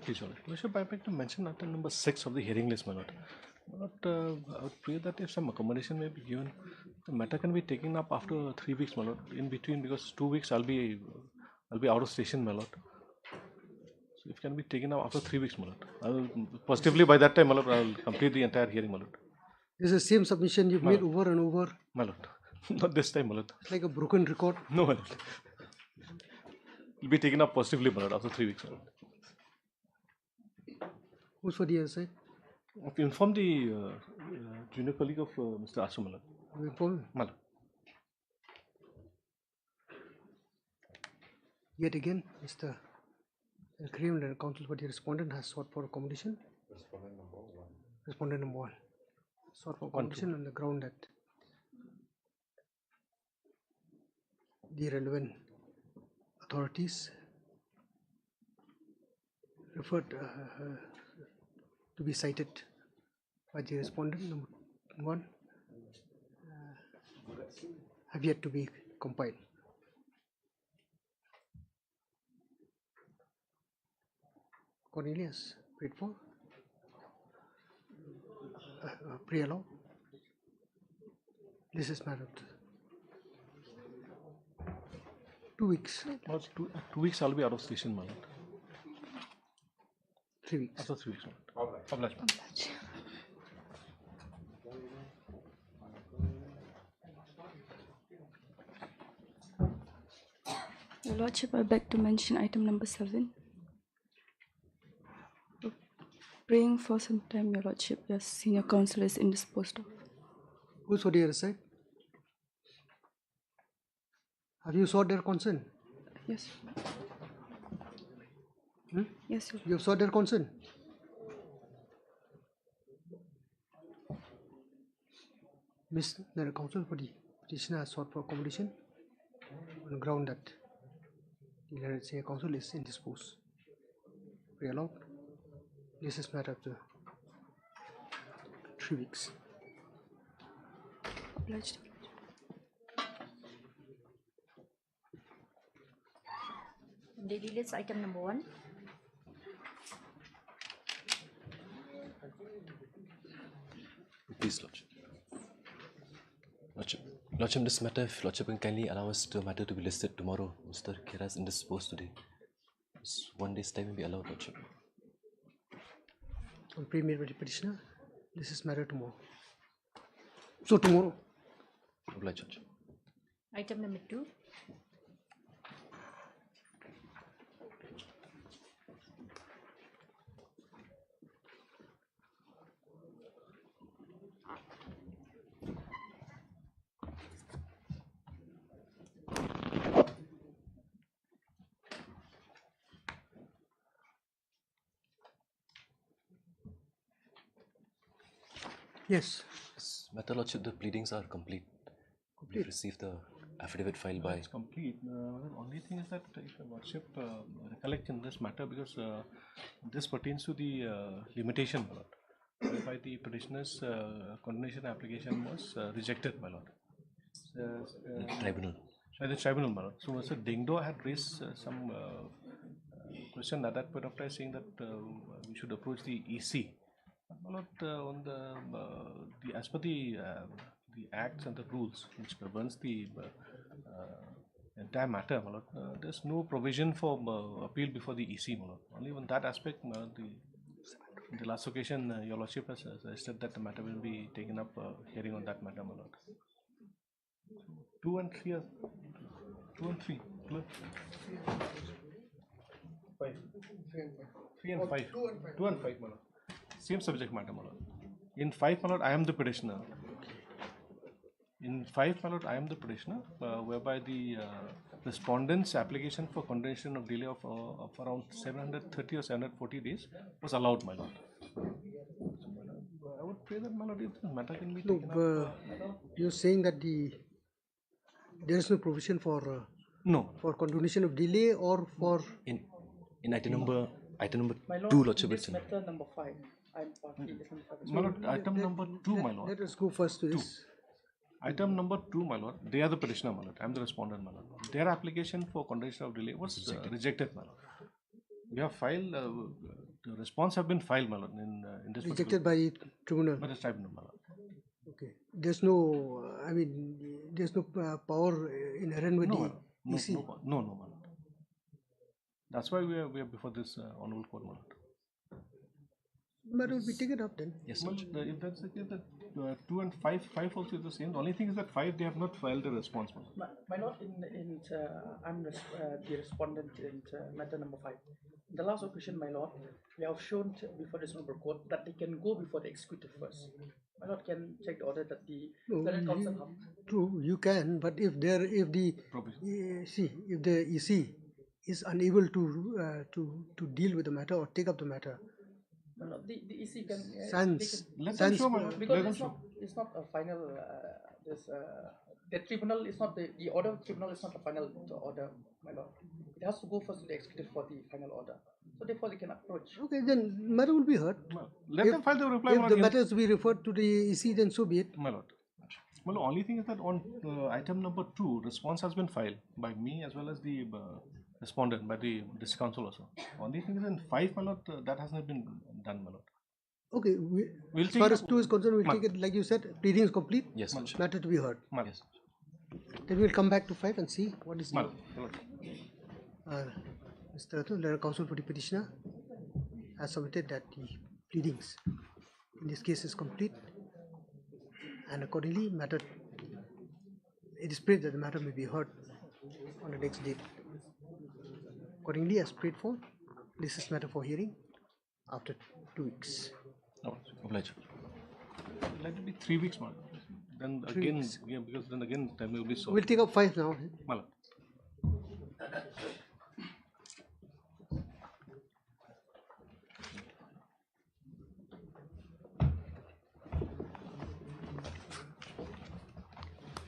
Please, Your Lordship, I'd like to mention item number 6 of the hearing list, my lord. My lord, I would pray that if some accommodation may be given, the matter can be taken up after 3 weeks, my lord. In between, because 2 weeks I'll be out of station, my lord. So if it can be taken up after 3 weeks, my lord. I'll positively by that time, my lord, I'll complete the entire hearing, my lord. This is the same submission you've made over and over. My lord, not this time, my lord. It's like a broken record. No, my lord. It'll be taken up positively, my lord, after 3 weeks, my lord. Who's for the other side? Okay, inform the junior colleague of Mr. Ashram, my lord. You inform him. My lord. Yet again, Mr. Agreement and counsel for the respondent has sought for accommodation. Respondent number 1. Sought for accommodation on the ground that the relevant authorities referred to be cited by the respondent number 1 have yet to be compiled. Accordingly, as prayed for, pre-allow. This is matter 2 weeks. Lord, 2 weeks I'll be out of station, my lord. 3 weeks. After 3 weeks, my lord. Oblige, my lord. Your Lordship, I beg to mention item number 7. Praying for some time, Your Lordship. Your senior counsel is indisposed of. Who's for the other side? Have you sought their consent? Yes. Yes, sir. You have sought their consent? Miss, the counsel for the petitioner has sought for accommodation on the ground that the senior counsel is indisposed. Pre-allowed. This is matter after 3 weeks. Obliged. Daily list item number 1. Please, Lordship. Lordship, this matter, if Lordship can kindly allow us the matter to be listed tomorrow. Mr. Kira is indisposed today. Just 1 day's time will be allowed, Lordship. On pre-made by the petitioner, this is matter tomorrow. So tomorrow. Oblige, Lordship. Item number 2. Yes. This matter, Lordship, the pleadings are complete. We've received the affidavit filed by. It's complete. The only thing is that if the Lordship recollect in this matter, because this pertains to the limitation, my lord, whereby the petitioner's condemnation application was rejected, my lord. The tribunal. By the tribunal, my lord. So Mr. Dingdo had raised some question at that point of time, saying that we should approach the EC. My lord, on the as per the acts and the rules which governs the entire matter, my lord, there's no provision for appeal before the EC, my lord. Only on that aspect, the last occasion, your lordship has suggested that the matter will be taken up, hearing on that matter, my lord. 2 and 3 are 2 and 3. 5. 3 and 5. 2 and 5, my lord. Same subject matter, my lord. In 5, my lord, I am the petitioner. In 5, my lord, I am the petitioner, whereby the respondent's application for condemnation of delay of around 730 or 740 days was allowed, my lord. So, my lord, I would pray that, my lord, if the matter can be taken up. You're saying that there is no provision for no, for condonation of delay or for In item Item number My lord, 2, Lordship. this matter number 5, I'm party. This number 5. My lord, item number 2, my lord. Let us go first to this. Item number 2, my lord. They are the petitioner, my lord. I am the respondent, my lord. Their application for condition of delay was rejected, my lord. We have filed, the response have been filed, my lord, in this Rejected by tribunal. by the tribunal, my lord. Okay. There's no, there's no power inherent with the EC. No, my lord. That's why we are before this honorable court, my lord. But it will be taken up then. Yes, Well, if that's the case, that 2 and 5 also is the same. The only thing is that 5 they have not filed a response, my lord. My lord, I'm the respondent in matter number 5. The last occasion, my lord, we have shown before this honorable court that they can go before the executive first. My lord can check the order that the Senate Council have. True, you can, but if the if the EC is unable to deal with the matter or take up the matter, No, the EC can. Let them show, my lord. Because Let them show. it's not a final. The tribunal is not the order of tribunal is not a final order, my lord. It has to go first to the executive for the final order. So therefore, they can approach. okay, then matter will be heard. Let them file the reply, my If lord. the matter is to be referred to the EC, then so be it. My lord. Well, the only thing is that on item number 2, response has been filed by me as well as the respondent, by the district council also. Only thing is in 5, my lord, that has not been done, my lord. Okay, We'll as take far it as up. 2 is concerned, we'll take it, like you said, pleading is complete. Yes, Lordship. Matter to be heard. Yes. Then we'll come back to 5 and see what is My the lord. Mr. Atul, the counsel for the petitioner has submitted that the pleadings in this case is complete, and accordingly it is prayed that the matter may be heard on the next date. Accordingly, as prayed for, this is matter for hearing after 2 weeks. No, Oblige. let it be 3 weeks, my lord. Then 3 again, weeks. yeah, because then again time will be so. We'll take up 5 now. My lord.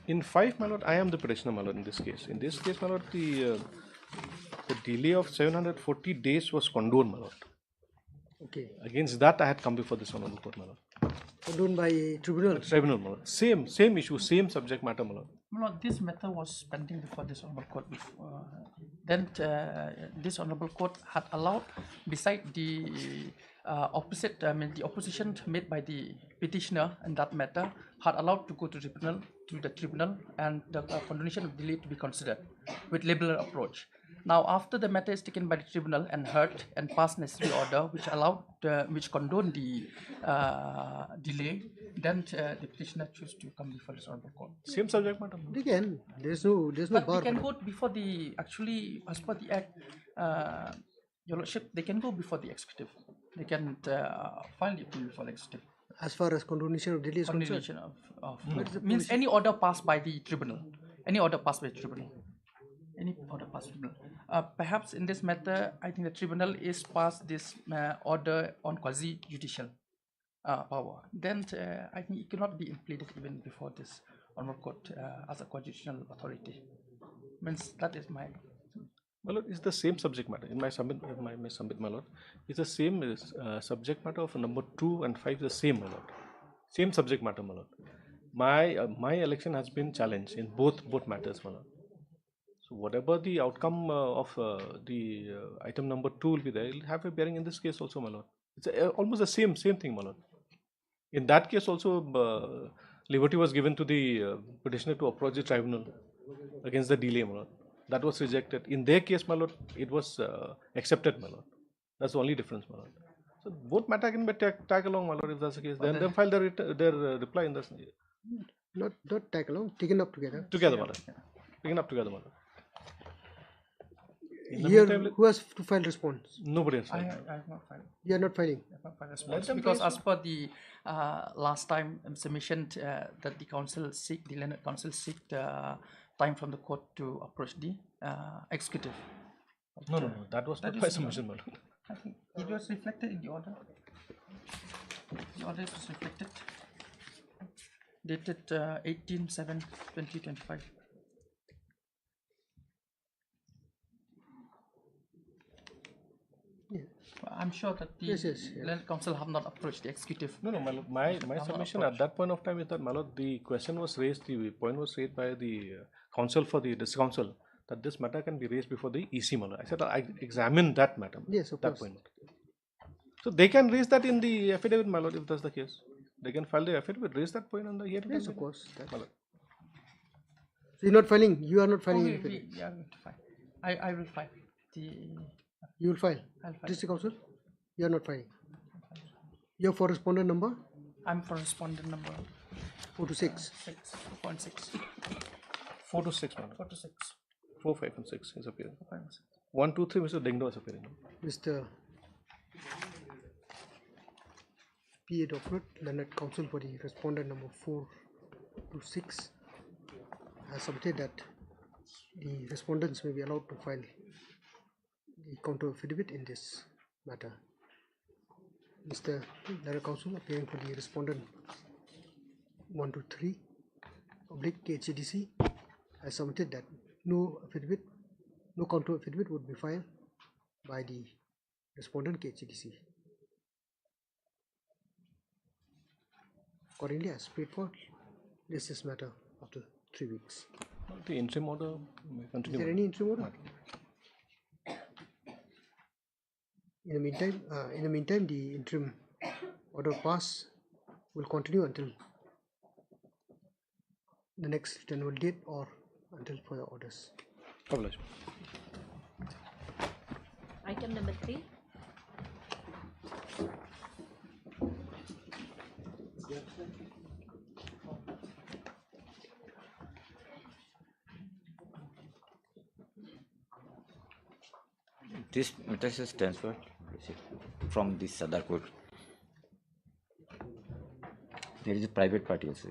In 5, my lord, I am the petitioner, my lord, in this case. In this case, my lord, the delay of 740 days was condoned, my lord. Okay. Against that, I had come before this honorable court, my lord. Condoned by tribunal. Tribunal, my lord. Same issue, same subject matter, my lord. My lord, this matter was pending before this honorable court before. Then this honorable court had allowed, beside the the opposition made by the petitioner in that matter, had allowed to go to the tribunal and the condonation of delay to be considered with liberal approach. Now, after the matter is taken by the tribunal and heard and passed necessary order, which allowed, which condoned the delay, then the petitioner chose to come before this honorable court. Same subject matter, my lord. Again, there's no But bar. they can go before the, actually, as per the act, your lordship, they can go before the executive. They can file the appeal before the executive. As far as condonation of delay is concerned. Condonation means any order passed by the tribunal. Any order passed by the tribunal. Any order passed by the tribunal. Perhaps in this matter, I think the tribunal is passed this order on quasi-judicial power. Then I think it cannot be pleaded even before this honorable court as a quasi-judicial authority. Means that is my. My lord, it's the same subject matter. In my submit, my lord, it's the same subject matter of number 2 and 5 the same, my lord. Same subject matter, my lord. My election has been challenged in both matters, my lord. So whatever the outcome of the item number 2 will be there, it will have a bearing in this case also, my lord. It's almost the same thing, my lord. In that case also, liberty was given to the petitioner to approach the tribunal against the delay, my lord. That was rejected. In their case, my lord, it was accepted, my lord. That's the only difference, my lord. So both matter can be tag along, my lord, if that's the case. Then file their reply in the Not tag along, taken up together. together, my lord. Taken up together, my lord. Here, who has to file response? Nobody has I filed. have not filed. You are not filing. I have not filed response because as per the last time submission that the council seek, the Learned Council seek time from the court to approach the executive. No. That was not my submission, my lord. I think it was reflected in the order. The order was reflected. Dated 18/7/2025. I'm sure that the Yes. Land Council have not approached the executive. No, my lord, my submission at that point of time is that, my lord, the question was raised, the point was raised by the counsel for the district council that this matter can be raised before the EC, my lord. I said I examine that matter. Yes, of that course. point. So they can raise that in the affidavit, my lord, if that's the case. They can file the affidavit, raise that point on the hearing. Yes, of course. My lord. So you're not filing. You are not Oh, filing. we anything. are going to file. I will file the. You will file. I'll file. District council. You are not filing. Your for respondent number I'm for respondent number 426. 6.6. 4 to 6, my lord. 4 to 6. 4, 5, and 6 is appearing. 1, 2, 3, Mr. Dingdo is appearing. Mr. P.A. Doctorate, Learned Counsel for the respondent number 4 to 6 has submitted that the respondents may be allowed to file the counter affidavit in this matter. Mr. Learned Counsel appearing for the respondent 1 to 3 public KHDC has submitted that no counter affidavit would be filed by the respondent KHDC. Accordingly, as paid for, this is matter after 3 weeks. The interim order may Is continue. there any interim order? In the meantime, the interim order pass will continue until the next renewal date or until further orders. Publish. Item number 3. This matter is transferred from this other court. There is a private party also.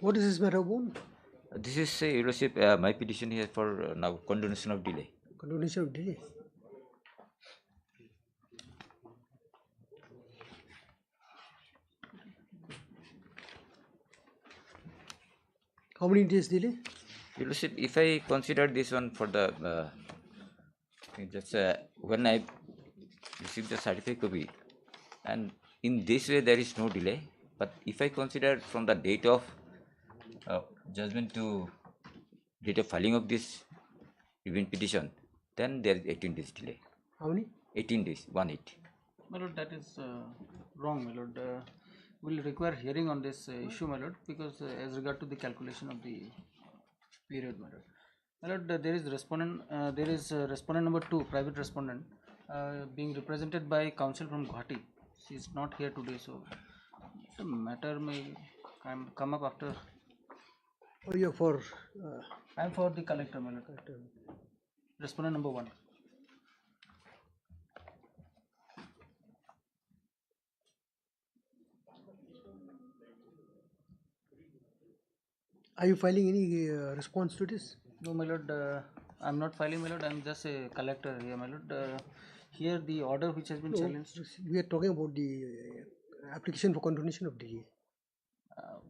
What is this matter about? This is Your Lordship, my petition here for now condonation of delay. Condonation of delay. How many days delay? Your Lordship, if I consider this one for the just when I received the certificate copy, and in this way there is no delay. But if I consider from the date of judgment to date of filing of this event petition, then there is 18 days delay. How many? 18 days, 180. My lord, that is wrong, my lord. Will require hearing on this issue, my lord, because as regard to the calculation of the period, my lord. My lord, there is respondent number 2, private respondent, being represented by counsel from Guwahati. She is not here today, so the matter may come up after. Oh, you're for I am for the collector, my lord. Respondent number 1. Are you filing any response to this? No, my lord, I am not filing, my lord. I am just a collector here, my lord. Here the order which has been challenged. We are talking about the application for condonation of delay.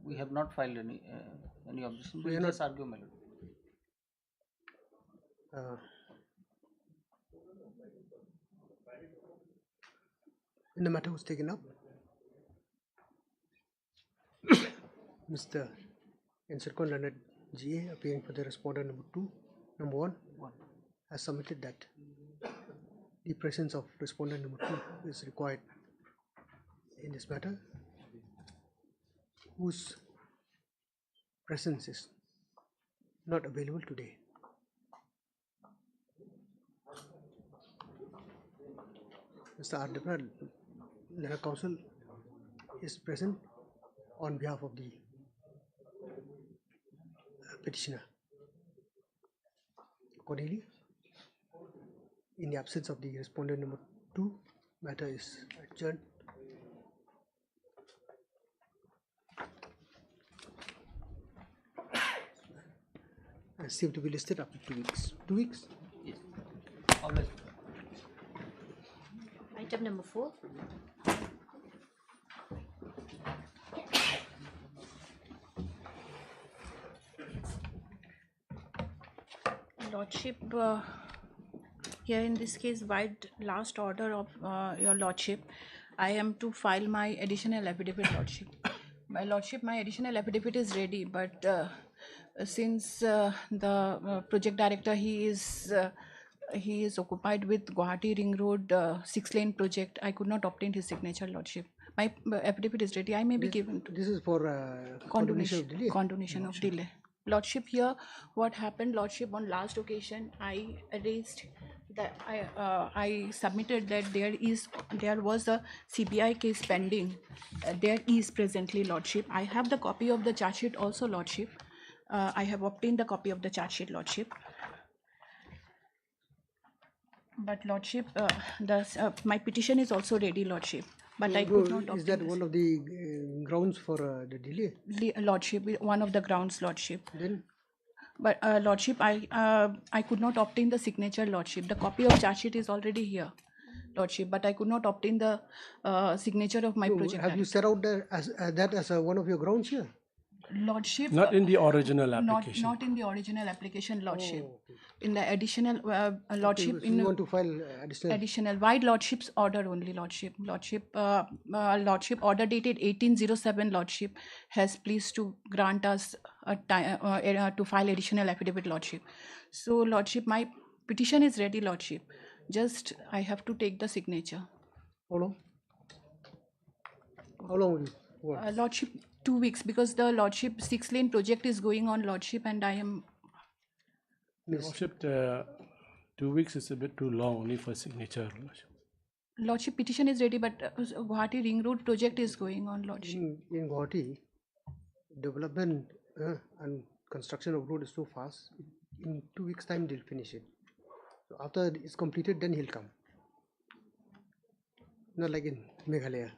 We have not filed any objection. So We you're just argue, my lord. When the matter was taken up, Mr. Encircon Leonard GA, appearing for the respondent number 1, has submitted that the presence of respondent number 2 is required in this matter, whose presence is not available today. Mr. R. Debra, Leonard Counsel, is present on behalf of the petitioner. Accordingly, in the absence of the respondent number 2, matter is adjourned. And seem to be listed after 2 weeks. 2 weeks? Yes. Always. Item number 4. Lordship, here in this case, by last order of your Lordship, I am to file my additional affidavit, Lordship. My Lordship, my additional affidavit is ready, but since the project director, he is occupied with Guwahati Ring Road 6-lane project, I could not obtain his signature, Lordship. My affidavit is ready. I may be given to This is for condonation of delay. condonation of delay. Lordship, here what happened, Lordship, on last occasion I raised that I submitted that there was a CBI case pending. There is presently, Lordship. I have the copy of the charge sheet also, Lordship. I have obtained the copy of the charge sheet, Lordship. But Lordship, my petition is also ready, Lordship. But I could not Is obtain that this. one of the grounds for the delay? Lordship, one of the grounds, Lordship. Then But Lordship, I could not obtain the signature, Lordship. The copy of charge sheet is already here, Lordship, but I could not obtain the signature of my project have you director. set out that as one of your grounds here? Lordship, Not in the original application. not in the original application, Lordship. In the additional Lordship, So you want to file additional? additional wide Lordship's order only, Lordship. Lordship order dated 1807, Lordship, has pleased to grant us a time to file additional affidavit, Lordship. So Lordship, my petition is ready, Lordship. Just I have to take the signature. How long? How long will you want? Lordship, 2 weeks, because the Lordship 6-lane project is going on, Lordship, and I am Lordship, 2 weeks is a bit too long only for signature. Lordship, petition is ready, but Guwahati Ring Road project is going on, Lordship. In Guwahati, development and construction of road is so fast. In 2 weeks' time, they'll finish it. So after it's completed, then he'll come. Not like in Meghalaya,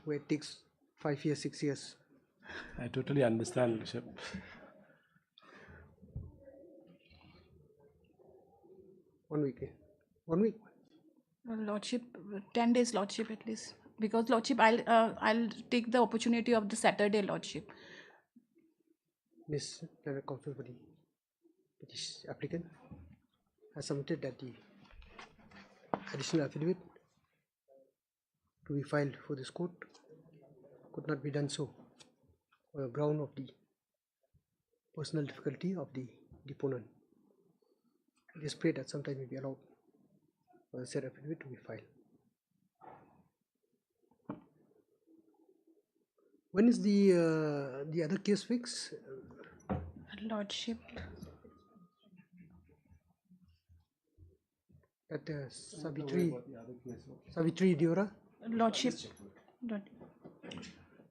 where it takes 5 years, 6 years. I totally understand, Lordship. One week. 1 week. Lordship, 10 days, Lordship, at least. Because Lordship, I'll take the opportunity of the Saturday, Lordship. Miss Counsel for the applicant has submitted that the additional affidavit to be filed for this court could not be done so on the ground of the personal difficulty of the deponent. It is prayed that sometime may be allowed for the said affidavit to be filed. When is the other case fixed? Lordship, At Savitri Diora? Lordship,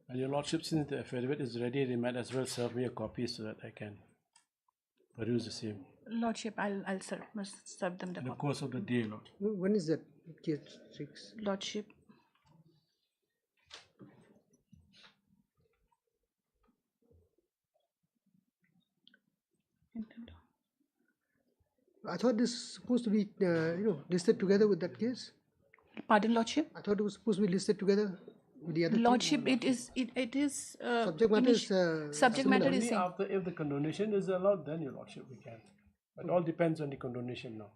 And your Lordship, since the affidavit is ready, they might as well serve me a copy so that I can peruse the same Lordship, I'll serve them the in the copy. course of the day, Lord. When is that case fixed? Lordship, I thought this is supposed to be listed together with that case. pardon, Lordship. I thought it was supposed to be listed together with the other case. Lordship, it is Subject matter is subject matter Only is same. after, if the condonation is allowed, then your Lordship we can. But it all depends on the condonation now.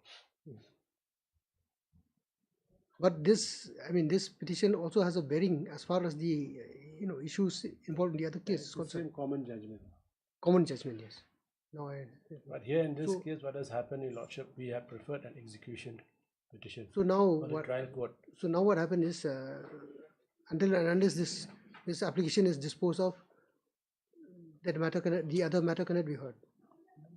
But this petition also has a bearing as far as the issues involved in the other case is It's the concerned. same common judgment. Common judgment, yes. Now But here in this case, what has happened, your Lordship, we have preferred an execution petition so now for the trial court. So now what happened is, until and unless this application is disposed of, the other matter cannot be heard.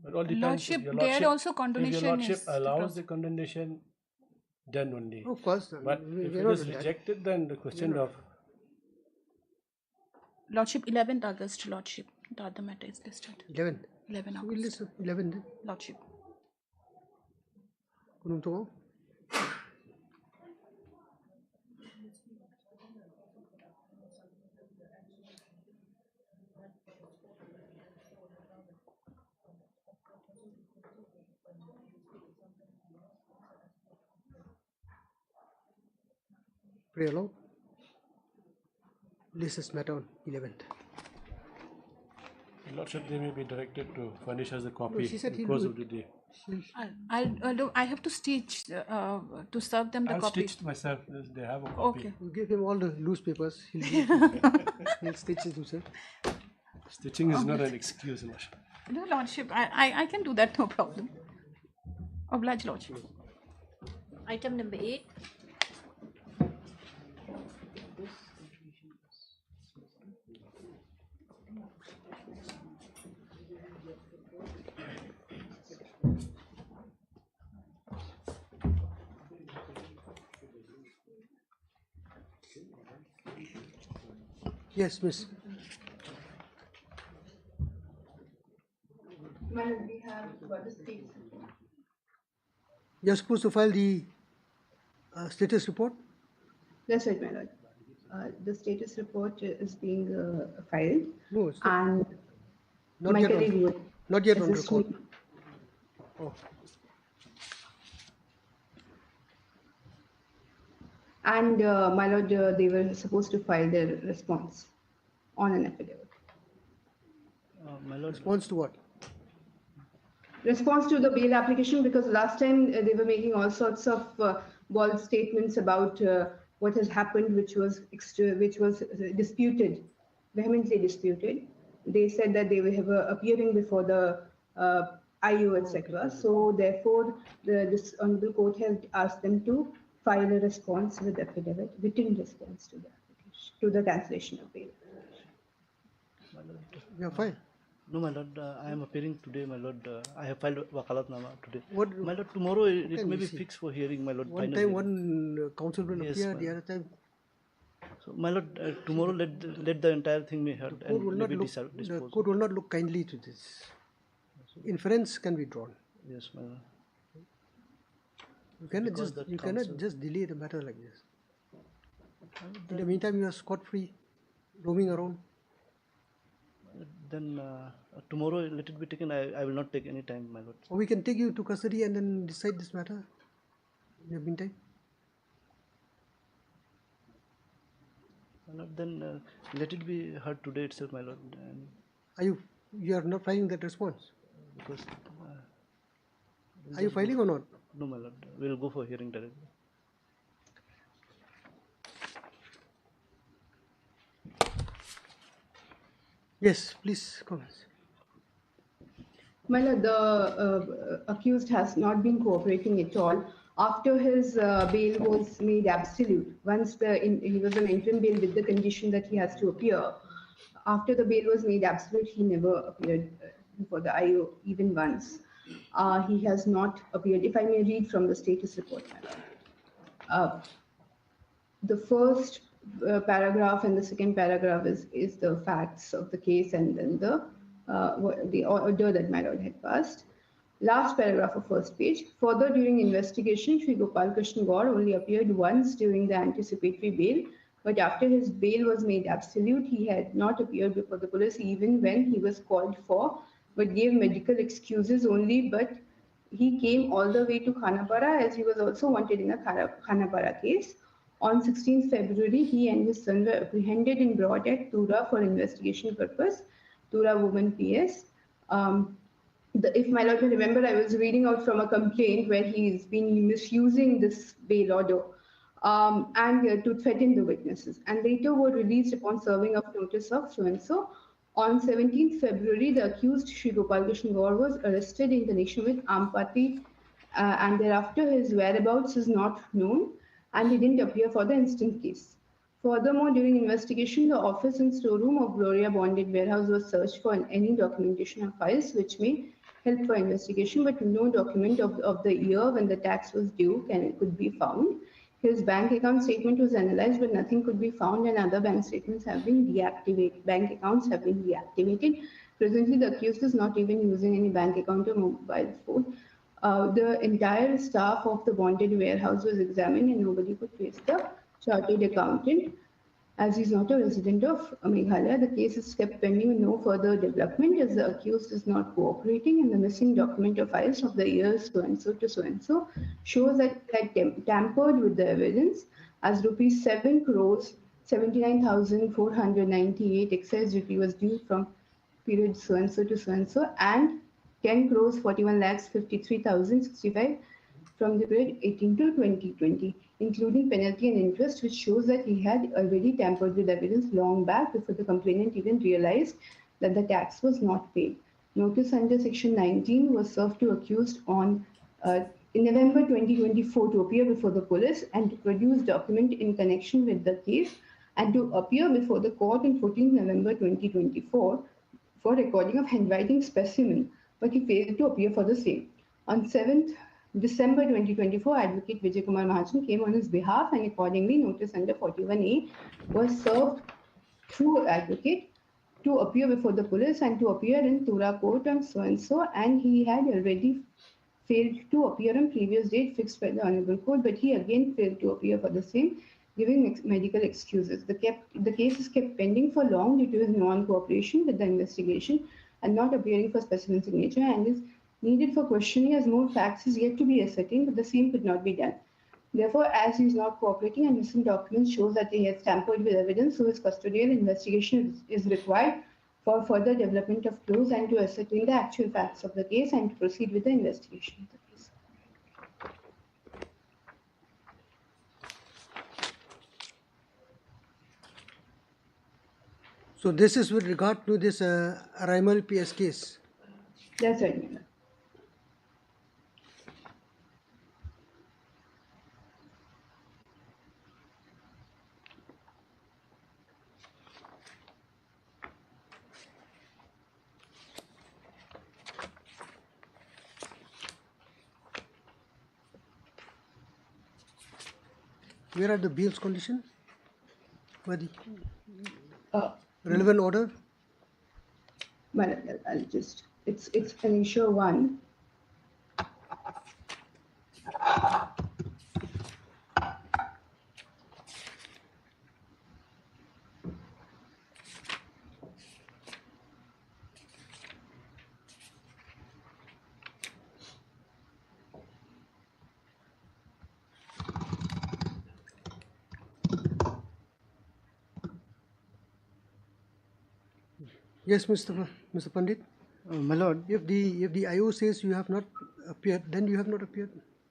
But all depends. Lordship, your there Lordship, also if condonation your Lordship is allows the condemnation, then only. Of course, But we if are it not is with that. rejected, then the question of Lordship, 11th August, Lordship. The other matter is listed. 11. 11 So we'll August, list 11 then. Lordship. Kunum Tongo. Pray aloud. List this matter on 11th. Your Lordship, they may be directed to furnish us a copy she said in he'll course do of the day. I have to stitch to serve them the I'll copy. stitch myself. They have a copy. Okay. You give him all the loose papers. He'll stitch it himself. Stitching is not an excuse, Your Lordship. No, Lordship, I can do that, no problem. Oblige, Lordship. Item number 8. Yes, miss. We have what is the You're supposed to file the status report. That's right, my lord. The status report is being filed, No, it's not, and not my yet colleague on, would not yet on assist record. me. Oh, And my lord, they were supposed to file their response on an affidavit. My lord, response to what? Response to the bail application, because last time they were making all sorts of bold statements about what has happened, which was disputed, vehemently disputed. They said that they were appearing before the IO, etc. So therefore, this honorable court has asked them to file a response with affidavit, written response to the application, to the cancellation of bail. Yeah, fine. No, my lord, I am appearing today, my lord. I have filed Wakalatnama today. What? My lord, tomorrow it can may we be see? fixed for hearing, my lord. One final time, hearing. one counsel will Yes, appear, ma'am. the other time. So, my lord, tomorrow let the entire thing be heard Court will and not maybe look, the disposed. court will not look kindly to this. Inference can be drawn. Yes, my lord. You cannot Because just that you cannot counsel- just delay the matter like this. In the meantime, you are scot-free, roaming around. Then tomorrow let it be taken. I will not take any time, my lord. Or we can take you to custody and then decide this matter. In the meantime, My lord, then let it be heard today itself, my lord. And you are not filing that response? because Are you filing or not? no, my lord, we will go for hearing directly. Yes, please comment. My lord, the accused has not been cooperating at all. After his bail was made absolute, once he was on interim bail with the condition that he has to appear, after the bail was made absolute, he never appeared before the IO even once. He has not appeared. If I may read from the status report, my lord. The first paragraph and the second paragraph is the facts of the case, and then the order that my lord had passed. Last paragraph of first page. Further, during investigation, Sri Gopal Krishna Gaur only appeared once during the anticipatory bail, but after his bail was made absolute, he had not appeared before the police even when he was called for, but gave medical excuses only. But he came all the way to Khanapara, as he was also wanted in a Khanapara case. On 16th February, he and his son were apprehended and brought at Tura for investigation purpose, Tura Women PS. If my lord may remember, I was reading out from a complaint where he's been misusing this bail order and to threaten the witnesses, and later were released upon serving of notice of so-and-so. On 17th February, the accused Sri Gopal Krishna Gaur was arrested in connection with Ampati, and thereafter his whereabouts is not known, and he didn't appear for the instant case. Furthermore, during investigation, the office and storeroom of Gloria Bonded Warehouse was searched for any documentation or files which may help for investigation, but no document of the year when the tax was due could be found. His bank account statement was analyzed, but nothing could be found, and other bank statements have been deactivated. Bank accounts have been deactivated. Presently, the accused is not even using any bank account or mobile phone. The entire staff of the bonded warehouse was examined, and nobody could trace the chartered accountant. As he is not a resident of Meghalaya, the case is kept pending with no further development as the accused is not cooperating, and the missing document of files of the years so-and-so to so-and-so shows that he had tampered with the evidence as rupees 7 crores 79,498 excise duty was due from period so-and-so to so-and-so, and 10 crores 41 lakhs 53,065 from the period 18 to 2020, including penalty and interest, which shows that he had already tampered with evidence long back before the complainant even realized that the tax was not paid. Notice under Section 19 was served to accused on in November 2024 to appear before the police and to produce document in connection with the case, and to appear before the court on 14 November 2024 for recording of handwriting specimen, but he failed to appear for the same. On 7th December 2024, Advocate Vijay Kumar Mahajan came on his behalf, and accordingly notice under 41A was served through advocate to appear before the police and to appear in Tura court on so-and-so, and he had already failed to appear on previous date fixed by the Honorable Court, but he again failed to appear for the same, giving medical excuses. The case is kept pending for long due to his non-cooperation with the investigation and not appearing for specimen signature, and is needed for questioning as more facts is yet to be ascertained, but the same could not be done. Therefore, as he is not cooperating and missing documents shows that he has tampered with evidence, so his custodial investigation is required for further development of clues and to ascertain the actual facts of the case and to proceed with the investigation of the case. So this is with regard to this Arimal PS case. That's right, Madam. Where are the bail's condition? Where the relevant order? Madam, I'll just, it's an issue 1. Yes, Mr. Pandit. My lord, If the IO says you have not appeared, then you have not appeared.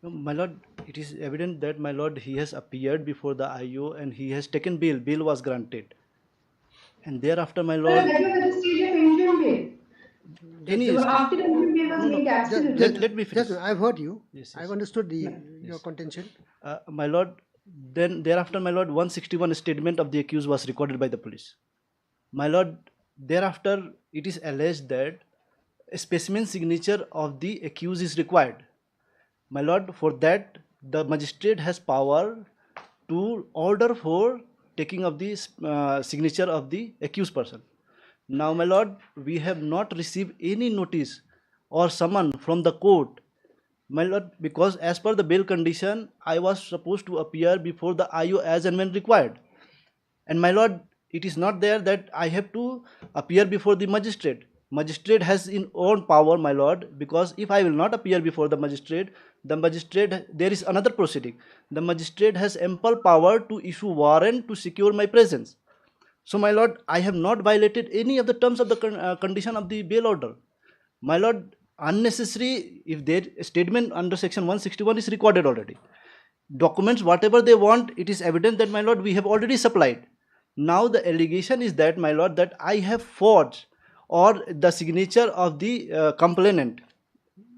my lord, it is evident that my lord, he has appeared before the IO and he has taken bail. Bail was granted, and thereafter, my lord. That was at the stage of interim bail. Any After the interim bail was made absolute. let me finish. I've heard you. Yes, yes. I've understood your contention. My lord, then thereafter, my lord, 161 statement of the accused was recorded by the police. My lord, thereafter, it is alleged that a specimen signature of the accused is required. My lord, for that, the magistrate has power to order for taking of the signature of the accused person. Now, my lord, we have not received any notice or summon from the court, my lord, because as per the bail condition, I was supposed to appear before the IO as and when required. And my lord, it is not there that I have to appear before the magistrate. Magistrate has in own power, my lord, because if I will not appear before the magistrate, there is another proceeding. The magistrate has ample power to issue warrant to secure my presence. So, my lord, I have not violated any of the terms of the condition of the bail order. My lord, unnecessary, if their statement under section 161 is recorded already. Documents, whatever they want, it is evident that, my lord, we have already supplied. Now the allegation is that, my lord, that I have forged or the signature of the complainant.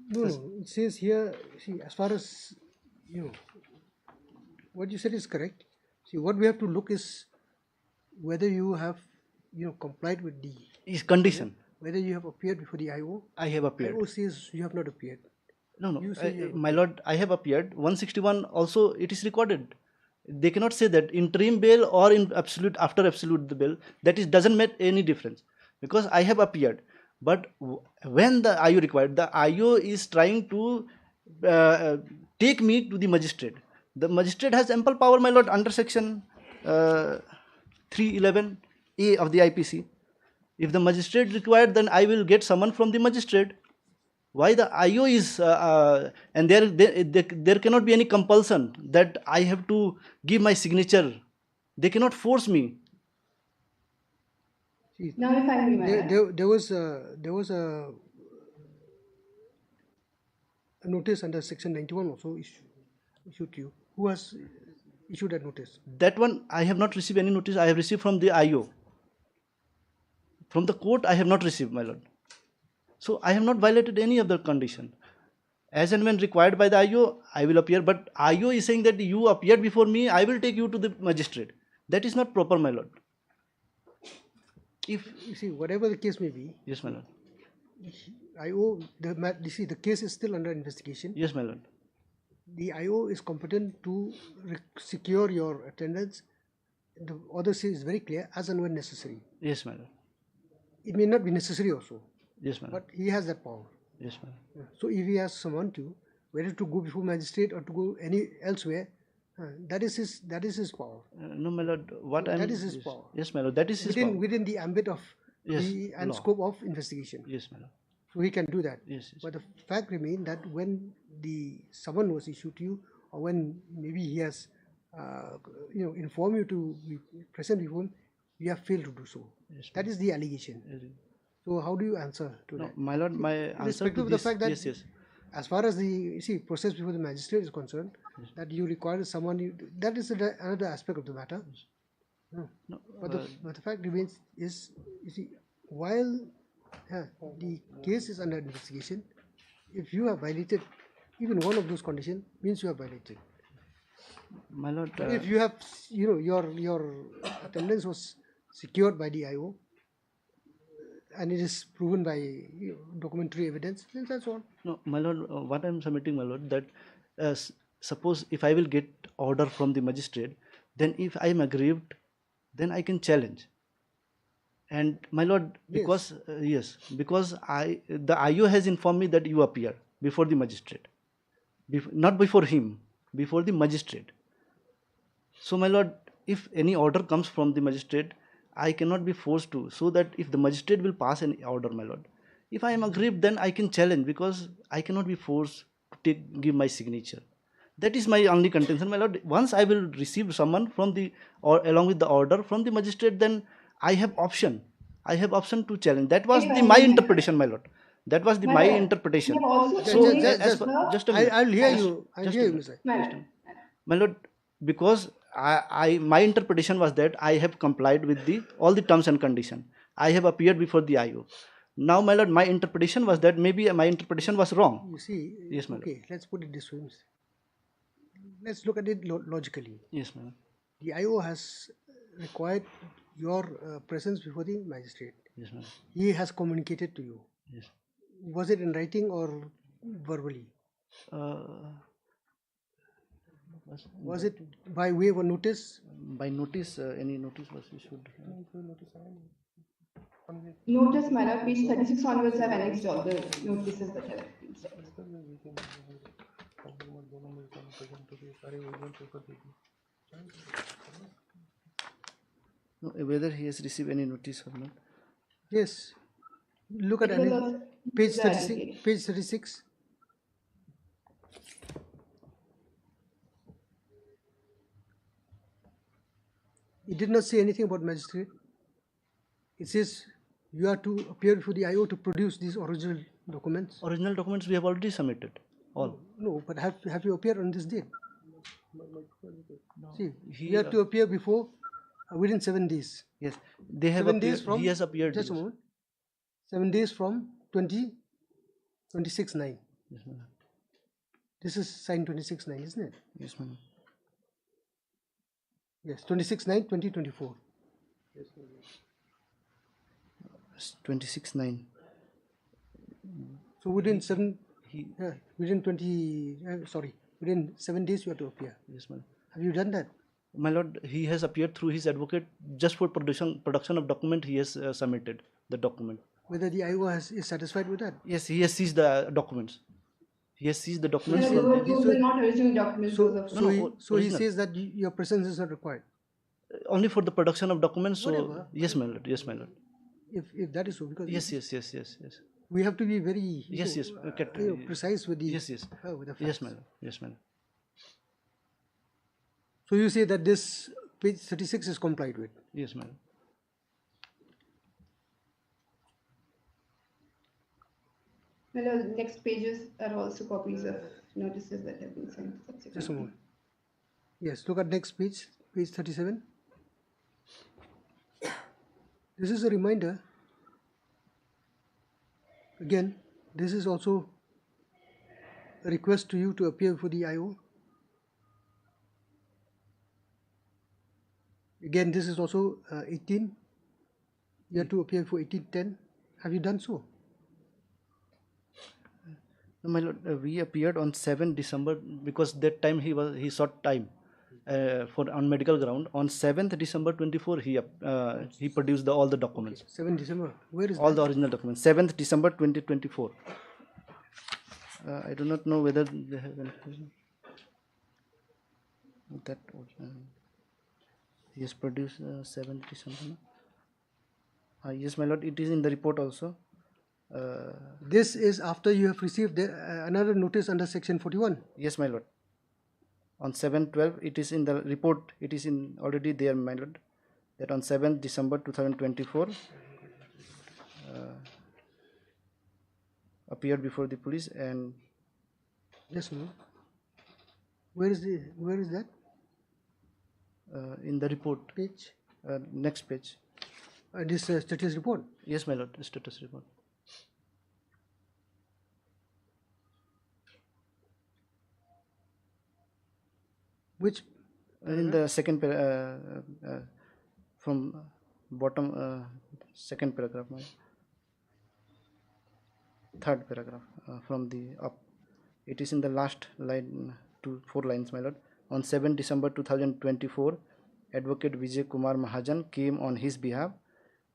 No, it says here, see, as far as, what you said is correct. See, what we have to look is whether you have, complied with the condition. Whether you have appeared before the IO. I have appeared. IO says you have not appeared. No, my lord, I have appeared. 161 also, it is recorded. They cannot say that interim bail or in absolute, after absolute the bail, that doesn't make any difference, because I have appeared. But when the IO required, the IO is trying to take me to the magistrate. The magistrate has ample power, my lord, under section 311A of the IPC. If the magistrate required, then I will get someone from the magistrate. Why the IO is, and there cannot be any compulsion that I have to give my signature. They cannot force me. See, Now, if I may, there was a notice under Section 91 also issued to you. Who has issued that notice? That one I have not received any notice. I have received from the IO. From the court I have not received, my lord. So I have not violated any other condition. As and when required by the IO, I will appear. But IO is saying that you appeared before me, I will take you to the magistrate. That is not proper, my lord. If you see, whatever the case may be, Yes, my lord. IO, the case is still under investigation. Yes, my lord. The IO is competent to secure your attendance. The order says very clear, as and when necessary. Yes, my lord. It may not be necessary also, Yes, my lord. but he has that power. Yes, my lord. So if he has someone to, whether to go before magistrate or to go elsewhere, that is his power. No, my lord. That is his power. Yes, my lord. That is his power. Within the ambit of Yes, and law. scope of investigation. Yes, my lord. So he can do that. Yes, yes. But the fact remains that when the summon was issued to you, or when maybe he has informed you to be present before him, you have failed to do so. Yes, That is the allegation. Yes. So how do you answer to No, that? my lord, my answer Irrespective to of the this, fact that yes, yes. as far as the process before the magistrate is concerned, that you require someone, that is another aspect of the matter. No, But the fact remains is, you see, while the case is under investigation, if you have violated even one of those conditions, means you have violated. my lord, If you have, your attendance was secured by the IO, and it is proven by documentary evidence, then that's all. no, my lord, what I am submitting, my lord, that suppose if I will get order from the magistrate, then if I am aggrieved, then I can challenge. And my lord, because because the IO has informed me that you appear before the magistrate, not before him, before the magistrate. So my lord, if any order comes from the magistrate, I cannot be forced to. So that if the magistrate will pass an order, my lord, if I am aggrieved, then I can challenge, because I cannot be forced to give my signature. That is my only contention, my lord. Once I will receive someone from along with the order from the magistrate, then I have option. I have option to challenge. That was my interpretation, my lord. That was my interpretation. So just a minute. I'll hear you. I'll hear you, Mr. My lord, because my interpretation was that I have complied with all the terms and conditions. I have appeared before the IO. Now, my lord, my interpretation was that maybe my interpretation was wrong. You see, Yes, my lord. okay, let's put it this way. Let's look at it logically. Yes, my lord. The IO has required your presence before the magistrate. Yes, my lord. He has communicated to you. Yes. Was it in writing or verbally? Was it by way of a notice? By notice, any notice was issued? Notice, my lord, page 36 onwards have annexed all the notices that have been sent. No, whether he has received any notice or not. Yes. Look at page 36. Page 36. It did not say anything about magistrate. It says you are to appear before the IO to produce these original documents. Original documents we have already submitted. All. No, but have you appeared on this date? No. See, you have to appear before within 7 days. Yes, they have 7 days appeared. from. He has appeared. Just a moment. 7 days from 26/9. Yes, ma'am. This is signed 26/9, isn't it? Yes, ma'am. Yes, 26/9/2024. 26/9. So within within 7 days you have to appear. Yes, ma'am. Have you done that? My lord, he has appeared through his advocate just for production of document. He has submitted the document. Whether the IO is satisfied with that? Yes, he has seized the documents. He has seized the documents. Those were not original documents. So he says that your presence is not required. Only for the production of documents. So Whatever. yes, my lord. Yes, my lord. If that is so, because Yes. we have to be very Yes. precise with the Yes. with the facts. Yes, my lord. Yes, my lord. So you say that this page 36 is complied with. Yes, my lord. My lord, next pages are also copies of notices that have been sent Just a subsequently. moment. Yes, look at next page, page 37. This is a reminder. Again, this is also a request to you to appear for the IO. Again, this is also 18. You have to appear for 1810. Have you done so? No, my lord, we appeared on 7 December because that time he sought time for on medical ground. On 7th December 24 he produced all the documents. 7 December. Where is All that? the original documents. 7th December 2024. I do not know whether they have anything. That he has produced 7th December. Yes, my lord, it is in the report also. This is after you have received another notice under section 41. Yes, my lord. On 7/12, it is in the report. It is in already there, my lord. That on 7th December 2024, appeared before the police and. Yes, no. Where is that? In the report. Page? Next page. This status report? Yes, my lord, status report. Which? In the second from bottom second paragraph, my third paragraph from the up. It is in the last line, 4 lines, my lord. On 7 December 2024, Advocate Vijay Kumar Mahajan came on his behalf,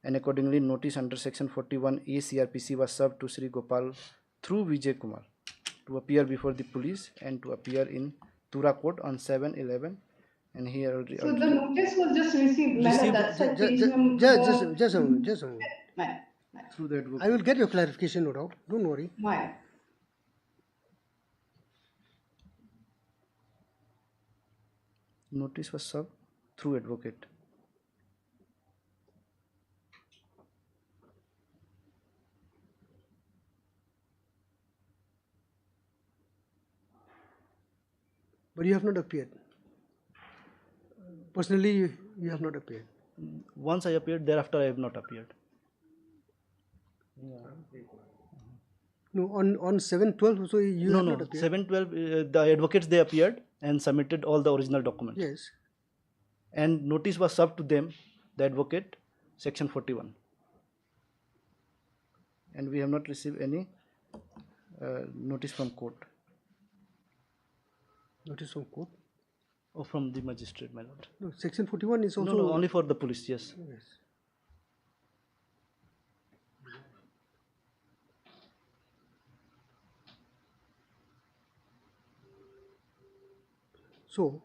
and accordingly notice under section 41A CRPC was served to Sri Gopal through Vijay Kumar to appear before the police and to appear in Tura court on 7/11, and he already. So the notice was just received. Madam, that's at page number. Just a moment. Madam. Through the advocate. I will get your clarification, no doubt. Don't worry. Madam. Notice was served through advocate. But you have not appeared. Personally, you have not appeared. Once I appeared, thereafter I have not appeared. No, on 7/12 also you have not appeared. 7/12 the advocates they appeared and submitted all the original documents. Yes. And notice was served to them, the advocate, section 41. And we have not received any notice from court. Notice from court? Or from the magistrate, my lord. No, section 41 is also. No, only for the police, yes. Yes. So,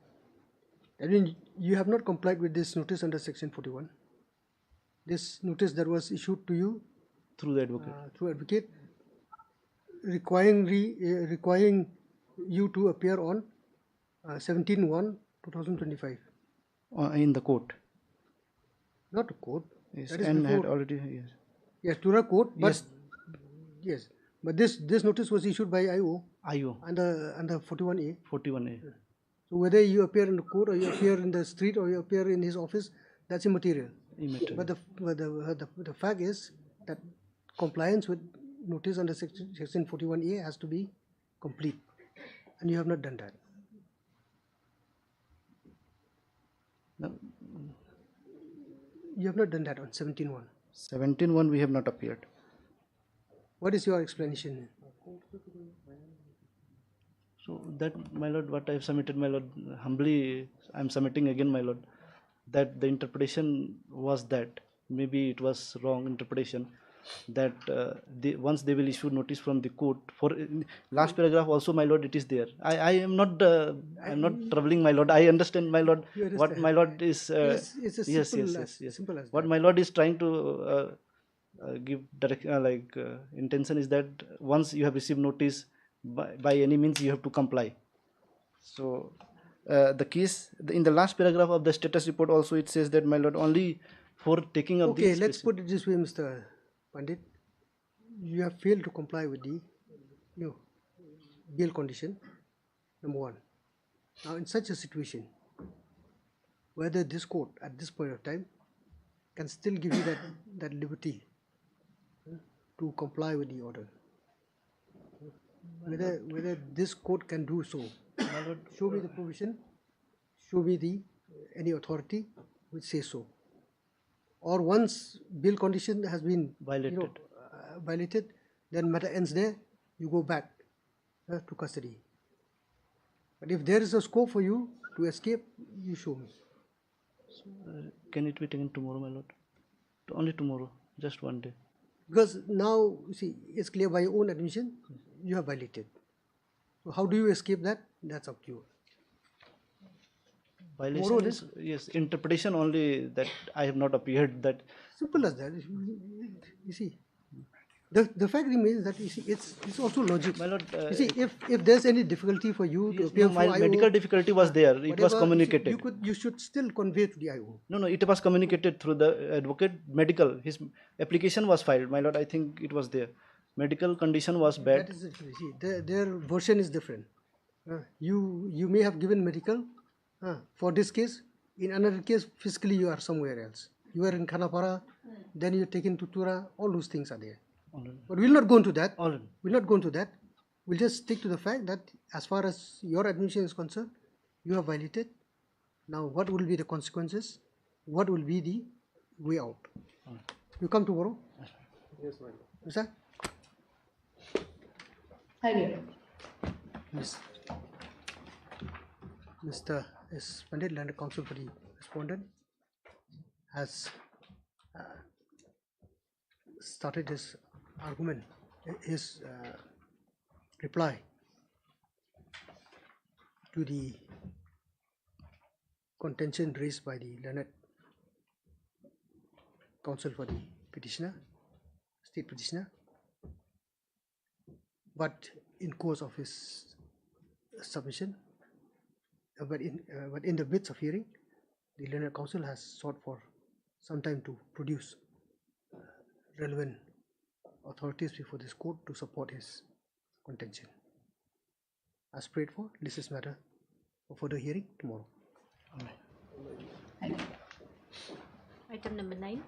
I mean, you have not complied with this notice under section 41. This notice that was issued to you through the advocate, requiring you to appear on 17/1/2025. In the court. Not the court. Yes, that is and before, had already yes. Yes, to the court. But yes, but this notice was issued by IO. IO under 41A. 41A. So whether you appear in the court or you appear in the street or you appear in his office, that's immaterial. But the fact is that compliance with notice under section 41A has to be complete, and you have not done that. No. You have not done that on 17/1. 17/1 we have not appeared. What is your explanation? So that, my lord, what I have submitted, my lord, humbly I am submitting again, my lord, that the interpretation was that maybe it was wrong interpretation, that once they will issue notice from the court for last paragraph also, my lord, it is there. I am not I'm not troubling, my lord. I understand, my lord, You what understand? my lord is It's a yes, simple yes, as, yes, yes. simple as What that. my lord is trying to give direct intention is that once you have received notice, by any means you have to comply. So the case in the last paragraph of the status report also, it says that, my lord, only for taking of Okay, the let's put it this way, Mr. Pandit. You have failed to comply with the bail condition, number one. Now, in such a situation, whether this court at this point of time can still give you that liberty to comply with the order, whether this court can do so. Show me the provision, show me the any authority which says so. Or once bail condition has been violated, violated, then matter ends there. You go back to custody. But if there is a scope for you to escape, you show me. can it be taken tomorrow, my lord? Only tomorrow, just one day. Because now, you see, it's clear by your own admission, you have violated. So how do you escape that? That's up to you. Violation is, yes, interpretation only that I have not appeared. That simple as that. You see, the fact remains that, you see, it's also logic. My lord, you see, if there's any difficulty for you to appear my for IO, medical difficulty was there. It was communicated. You should still convey to the IO. No, it was communicated through the advocate. Medical, his application was filed, my lord. I think it was there. Medical condition was bad. That is it. You see, their version is different. You may have given medical for this case. In another case, physically you are somewhere else. You are in Khanapara, then you're taken to Tura. All those things are there. But we'll not go into that. We'll not go into that. We'll just stick to the fact that as far as your admission is concerned, you have violated. Now, what will be the consequences? What will be the way out? You come tomorrow? Yes, my lord. Sir? Hi, dear. Mr. S. Pandit, Land Counsel for the respondent, has started his argument, his reply to the contention raised by the learned counsel for the petitioner, state petitioner. But in course of his submission, but in the midst of hearing, the learned counsel has sought for some time to produce relevant authorities before this court to support his contention. As prayed for, this is matter for further hearing tomorrow. Item number 9.